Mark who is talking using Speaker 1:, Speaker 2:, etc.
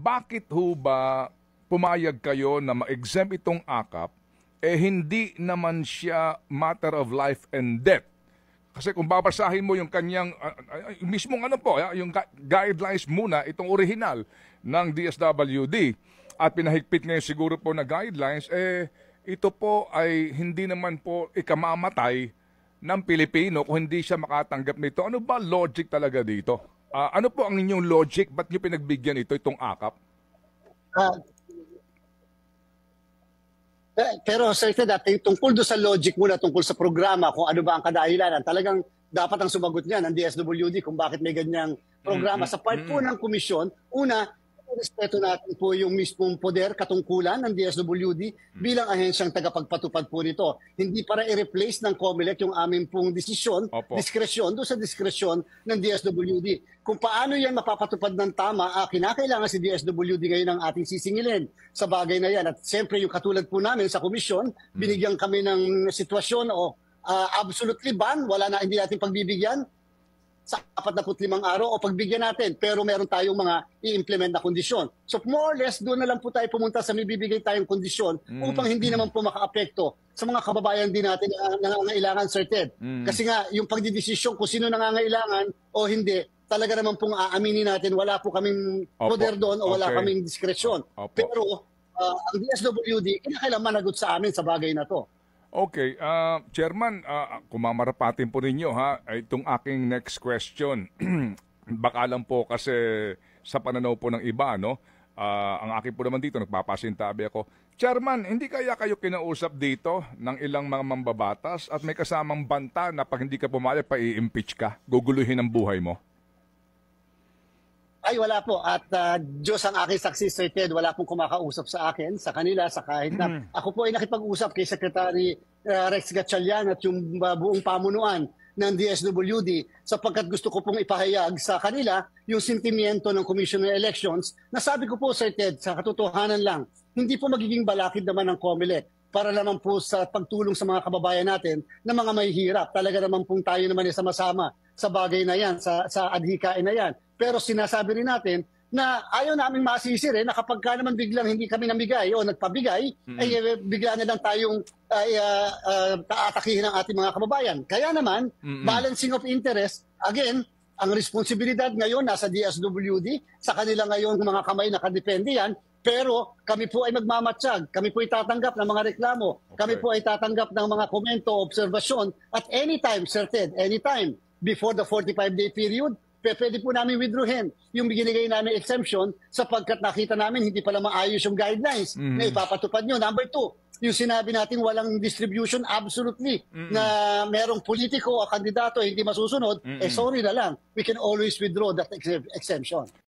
Speaker 1: bakit ho ba pumayag kayo na ma-exempt itong AKAP, hindi naman siya matter of life and death? Kasi kung babasahin mo yung kanyang, mismong yung guidelines muna, itong original ng DSWD, at pinahigpit ngayon siguro po na guidelines, ito po ay hindi naman po ikamamatay ng Pilipino kung hindi siya makatanggap nito. Ano ba logic talaga dito? Ano po ang inyong logic? Ba't nyo pinagbigyan ito, itong AKAP?
Speaker 2: Pero Sir Ted, tungkol doon sa logic muna, tungkol sa programa, kung ano ba ang kadahilanan, talagang dapat ang sumagot niya ng DSWD kung bakit may ganyang programa. Sa part po ng komisyon, una, respeto natin po yung mismong poder, katungkulan ng DSWD bilang ahensyang tagapagpatupad po nito. Hindi para i-replace ng COMELEC yung aming pong desisyon, diskresyon, doon sa diskresyon ng DSWD. Kung paano yan mapapatupad ng tama, kinakailangan si DSWD ngayon ang ating sisingilin sa bagay na yan. At siyempre yung katulad po namin sa komisyon, binigyan kami ng sitwasyon o absolutely ban, wala na, hindi natin pagbibigyan sa 45 araw o pagbigyan natin, pero meron tayong mga i-implement na kondisyon. So more or less, doon na lang po tayo pumunta sa may bibigay tayong kondisyon upang hindi naman po maka-apekto sa mga kababayan din natin na nangangailangan, Sir Ted. Kasi nga, yung pagdidesisyon kung sino nangangailangan o hindi, talaga naman pong aaminin natin, wala po kaming poder doon o wala kaming diskresyon. Pero ang DSWD, kinakailangan managot sa amin sa bagay na to.
Speaker 1: Okay, Chairman, kumamarapatin po ninyo itong aking next question. Baka lang po kasi sa pananaw po ng iba, no? Ang akin po naman dito, nagpapasintabi ako. Chairman, hindi kaya kayo kinausap dito ng ilang mga mambabatas at may kasamang banta na pag hindi ka pumayag, pa-i-impeach ka, guguluhin ang buhay mo?
Speaker 2: Ay, wala po. At Diyos ang aking saksi, Sir Ted, wala pong kumakausap sa akin, sa kanila, sa kahit na. Ako po ay nakipag-usap kay Secretary Rex Gatchalian at yung buong pamunuan ng DSWD sapagkat gusto ko pong ipahayag sa kanila yung sentimiento ng Commission on Elections na sabi ko po, Sir Ted, sa katotohanan lang, hindi po magiging balakid naman ng COMELEC para naman po sa pagtulong sa mga kababayan natin na mga mahihirap. Talaga naman pong tayo naman ay sama-sama sa bagay na yan, sa adhikain na yan. Pero sinasabi rin natin na ayaw namin masisi rin na kapag ka naman biglang hindi kami namigay o nagpabigay, ay bigla na lang tayong taatakihin ng ating mga kababayan. Kaya naman, balancing of interest, again, ang responsibilidad ngayon nasa DSWD, sa kanila ngayon mga kamay nakadepende yan, pero kami po ay magmamatsyag, kami po ay tatanggap ng mga reklamo, kami po ay tatanggap ng mga komento, obserbasyon, at anytime, Sir Ted, anytime, before the 45-day period, pwede po namin withdrawin yung binigay namin exemption sapagkat nakita namin hindi pala maayos yung guidelines na ipapatupad nyo. Number 2, yung sinabi natin walang distribution, absolutely, na merong politiko o kandidato hindi masusunod, sorry na lang, we can always withdraw that exemption.